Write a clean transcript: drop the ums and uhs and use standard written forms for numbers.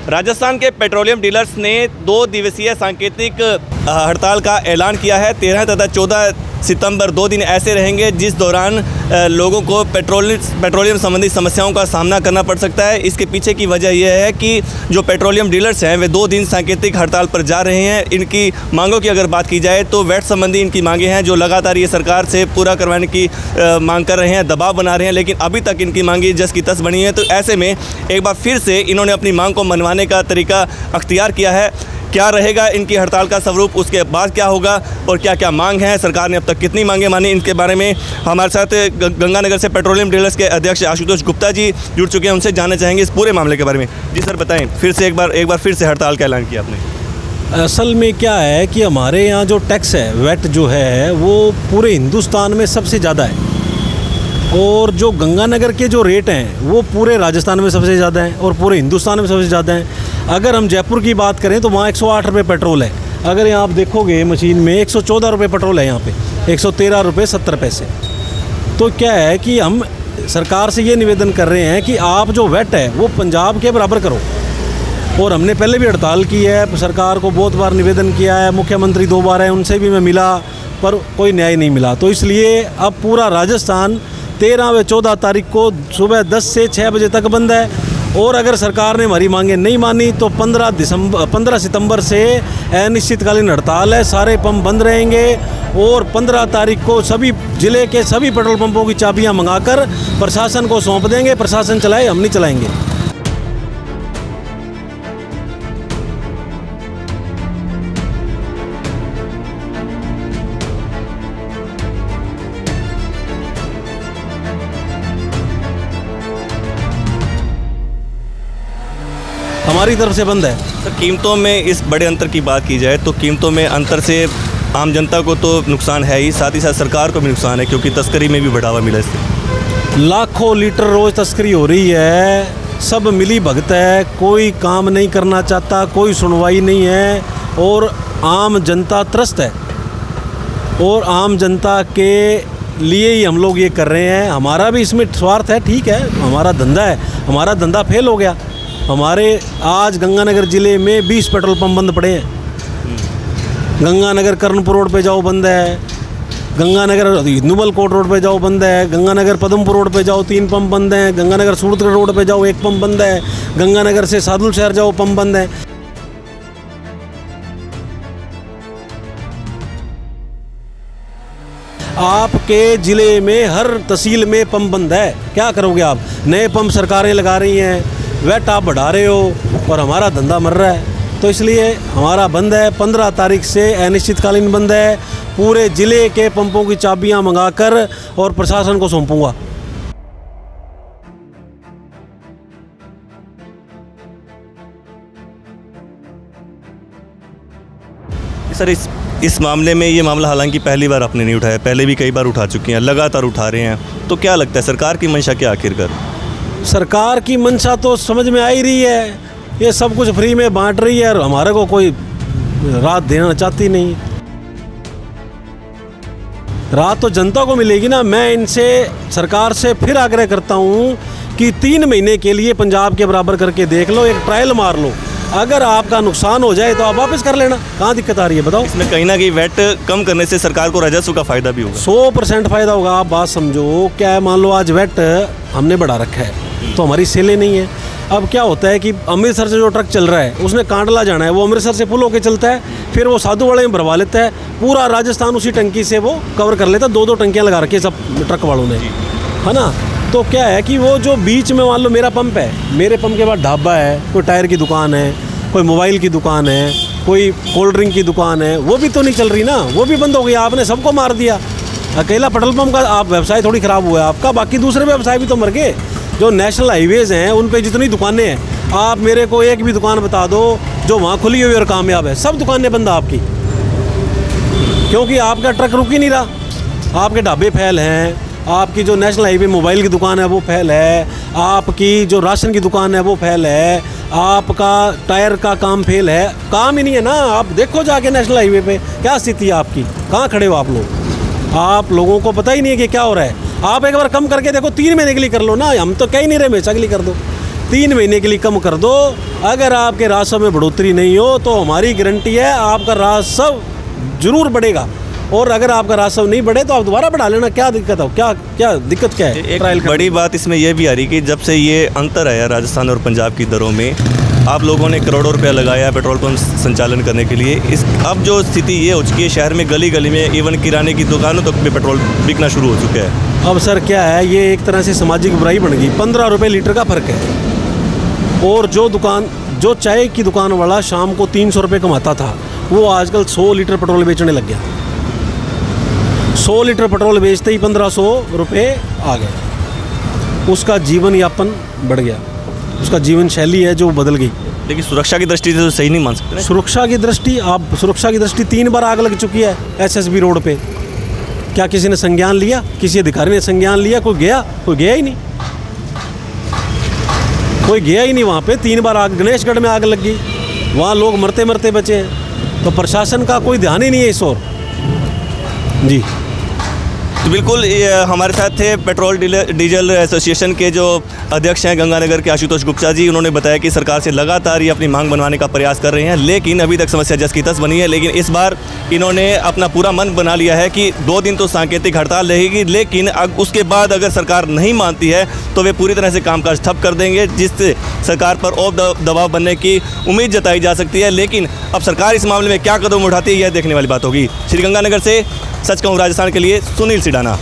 राजस्थान के petroleum dealers ने 2 दिवसीय सांकेतिक हड़ताल का ऐलान किया है। 13 तथा 14 सितंबर 2 दिन ऐसे रहेंगे जिस दौरान लोगों को पेट्रोलियम संबंधी समस्याओं का सामना करना पड़ सकता है। इसके पीछे की वजह यह है कि जो पेट्रोलियम डीलर्स हैं वे 2 दिन सांकेतिक हड़ताल पर जा रहे हैं। इनकी मांगों की अगर बात की जाए तो वैट संबंधी इनकी मांगें हैं जो लगातार ये सरकार से पूरा करवाने की मांग कर रहे हैं, दबाव बना रहे हैं, लेकिन अभी तक इनकी मांगें जस की तस बनी है। तो ऐसे में एक बार फिर से इन्होंने अपनी मांग को मनवाने का तरीका अख्तियार किया है। क्या रहेगा इनकी हड़ताल का स्वरूप, उसके बाद क्या होगा और क्या क्या मांग है, सरकार ने अब तक कितनी मांगें मानी, इनके बारे में हमारे साथ गंगानगर से पेट्रोलियम डीलर्स के अध्यक्ष आशुतोष गुप्ता जी जुड़ चुके हैं। उनसे जानना चाहेंगे इस पूरे मामले के बारे में। जी सर बताएं, फिर से एक बार फिर से हड़ताल का ऐलान किया आपने। असल में क्या है कि हमारे यहाँ जो टैक्स है, वैट जो है वो पूरे हिंदुस्तान में सबसे ज़्यादा है, और जो गंगानगर के जो रेट हैं वो पूरे राजस्थान में सबसे ज़्यादा हैं और पूरे हिंदुस्तान में सबसे ज़्यादा हैं। अगर हम जयपुर की बात करें तो वहाँ 108 रुपये पेट्रोल है। अगर यहाँ आप देखोगे मशीन में 114 रुपये पेट्रोल है, यहाँ पे 113 रुपये 70 पैसे। तो क्या है कि हम सरकार से ये निवेदन कर रहे हैं कि आप जो वैट है वो पंजाब के बराबर करो। और हमने पहले भी हड़ताल की है, सरकार को बहुत बार निवेदन किया है, मुख्यमंत्री 2 बार है, उनसे भी मैं मिला पर कोई न्याय नहीं मिला। तो इसलिए अब पूरा राजस्थान 13 व 14 तारीख को सुबह 10 से 6 बजे तक बंद है। और अगर सरकार ने हमारी मांगें नहीं मानी तो 15 सितंबर से अनिश्चितकालीन हड़ताल है, सारे पंप बंद रहेंगे। और 15 तारीख को सभी जिले के सभी पेट्रोल पंपों की चाबियां मंगाकर प्रशासन को सौंप देंगे। प्रशासन चलाए, हम नहीं चलाएंगे। हमारी तरफ से बंद है। तो कीमतों में इस बड़े अंतर की बात की जाए तो कीमतों में अंतर से आम जनता को तो नुकसान है ही, साथ ही साथ सरकार को भी नुकसान है क्योंकि तस्करी में भी बढ़ावा मिला इससे। लाखों लीटर रोज़ तस्करी हो रही है, सब मिली भगत है, कोई काम नहीं करना चाहता, कोई सुनवाई नहीं है और आम जनता त्रस्त है। और आम जनता के लिए ही हम लोग ये कर रहे हैं। हमारा भी इसमें स्वार्थ है, ठीक है, हमारा धंधा है, हमारा धंधा फेल हो गया। हमारे आज गंगानगर ज़िले में 20 पेट्रोल पंप बंद पड़े हैं। गंगानगर कर्णपुर रोड पे जाओ बंद है, गंगानगर नुबल कोट रोड पे जाओ बंद है, गंगानगर पदमपुर रोड पे जाओ 3 पंप बंद हैं, गंगानगर सूरतगढ़ रोड पे जाओ 1 पंप बंद है, गंगानगर से सादुल शहर जाओ पंप बंद है। आपके ज़िले में हर तहसील में पंप बंद है, क्या करोगे आप? नए पंप सरकारें लगा रही हैं, वैट आप बढ़ा रहे हो और हमारा धंधा मर रहा है। तो इसलिए हमारा बंद है। 15 तारीख से अनिश्चितकालीन बंद है। पूरे ज़िले के पंपों की चाबियां मंगाकर और प्रशासन को सौंपूंगा। सर इस मामले में ये मामला हालांकि पहली बार आपने नहीं उठाया, पहले भी कई बार उठा चुके हैं, लगातार उठा रहे हैं, तो क्या लगता है सरकार की मंशा क्या आखिरकार? सरकार की मंशा तो समझ में आ ही रही है, ये सब कुछ फ्री में बांट रही है और हमारे को कोई राहत देना चाहती नहीं। राहत तो जनता को मिलेगी ना। मैं इनसे सरकार से फिर आग्रह करता हूँ कि 3 महीने के लिए पंजाब के बराबर करके देख लो, एक ट्रायल मार लो। अगर आपका नुकसान हो जाए तो आप वापस कर लेना, कहाँ दिक्कत आ रही है बताओ? इसमें कहीं ना कहीं वैट कम करने से सरकार को राजस्व का फ़ायदा भी होगा। 100% फ़ायदा होगा। आप बात समझो, क्या है, मान लो आज वैट हमने बढ़ा रखा है तो हमारी सेलें नहीं है। अब क्या होता है कि अमृतसर से जो ट्रक चल रहा है उसने कांडला जाना है, वो अमृतसर से फुल होकर चलता है, फिर वो साधुवाड़े में भरवा लेता है, पूरा राजस्थान उसी टंकी से वो कवर कर लेता है। 2-2 टंकियाँ लगा रखी है सब ट्रक वालों ने, है ना। तो क्या है कि वो जो बीच में मान लो मेरा पंप है, मेरे पंप के बाद ढाबा है, कोई टायर की दुकान है, कोई मोबाइल की दुकान है, कोई कोल्ड ड्रिंक की दुकान है, वो भी तो नहीं चल रही ना, वो भी बंद हो गई। आपने सबको मार दिया। अकेला पेट्रोल पंप का आप व्यवसाय थोड़ी ख़राब हुआ है आपका, बाकी दूसरे व्यवसाय भी तो मर गए। जो नेशनल हाईवेज़ हैं उन पे जितनी दुकानें हैं, आप मेरे को एक भी दुकान बता दो जो वहाँ खुली हुई और कामयाब है। सब दुकानें बंद आपकी, क्योंकि आपका ट्रक रुक ही नहीं रहा। आपके ढाबे फैल हैं, आपकी जो नेशनल हाईवे मोबाइल की दुकान है वो फैल है, आपकी जो राशन की दुकान है वो फैल है, आपका टायर का काम फेल है, काम ही नहीं है ना। आप देखो जाके नेशनल हाईवे पे क्या स्थिति है आपकी, कहाँ खड़े हो आप लोग? आप लोगों को पता ही नहीं है कि क्या हो रहा है। आप एक बार कम करके देखो, 3 महीने के लिए कर लो ना, हम तो कह ही नहीं रहे हमेशा के लिए कर दो। 3 महीने के लिए कम कर दो। अगर आपके राजस्व में बढ़ोतरी नहीं हो तो हमारी गारंटी है आपका राजस्व जरूर बढ़ेगा, और अगर आपका राजस्व नहीं बढ़े तो आप दोबारा बढ़ा लेना। क्या दिक्कत है? क्या दिक्कत क्या है? एक बड़ी बात इसमें यह भी आ रही कि जब से ये अंतर आया राजस्थान और पंजाब की दरों में, आप लोगों ने करोड़ों रुपया लगाया पेट्रोल पंप संचालन करने के लिए। अब जो स्थिति ये हो चुकी है शहर में, गली गली में इवन किराने की दुकानों तक में पेट्रोल बिकना शुरू हो चुका है। अब सर क्या है, ये एक तरह से सामाजिक बुराई बन गई। 15 रुपये लीटर का फ़र्क है, और जो चाय की दुकान वाला शाम को 300 रुपये कमाता था, वो आजकल 100 लीटर पेट्रोल बेचने लग गया। 100 लीटर पेट्रोल बेचते ही 1500 रुपये आ गए। उसका जीवन यापन बढ़ गया, उसका जीवन शैली है जो बदल गई। लेकिन सुरक्षा की दृष्टि से तो सही नहीं मान सकते। सुरक्षा की दृष्टि 3 बार आग लग चुकी है SSB रोड पे। क्या किसी ने संज्ञान लिया? किसी अधिकारी ने संज्ञान लिया? कोई गया ही नहीं, कोई गया ही नहीं वहाँ पे। 3 बार आग, गणेशगढ़ में आग लग गई, वहाँ लोग मरते मरते बचे हैं। तो प्रशासन का कोई ध्यान ही नहीं है इस ओर। जी तो बिल्कुल हमारे साथ थे पेट्रोल डीजल एसोसिएशन के जो अध्यक्ष हैं गंगानगर के आशुतोष गुप्ता जी। उन्होंने बताया कि सरकार से लगातार ये अपनी मांग बनवाने का प्रयास कर रहे हैं, लेकिन अभी तक समस्या जस की तस बनी है। लेकिन इस बार इन्होंने अपना पूरा मन बना लिया है कि 2 दिन तो सांकेतिक हड़ताल रहेगी, लेकिन उसके बाद अगर सरकार नहीं मानती है तो वे पूरी तरह से कामकाज ठप कर देंगे, जिससे सरकार पर और दबाव बनने की उम्मीद जताई जा सकती है। लेकिन अब सरकार इस मामले में क्या कदम उठाती है, यह देखने वाली बात होगी। श्री गंगानगर से सच कहूँ राजस्थान के लिए सुनील सिडाना।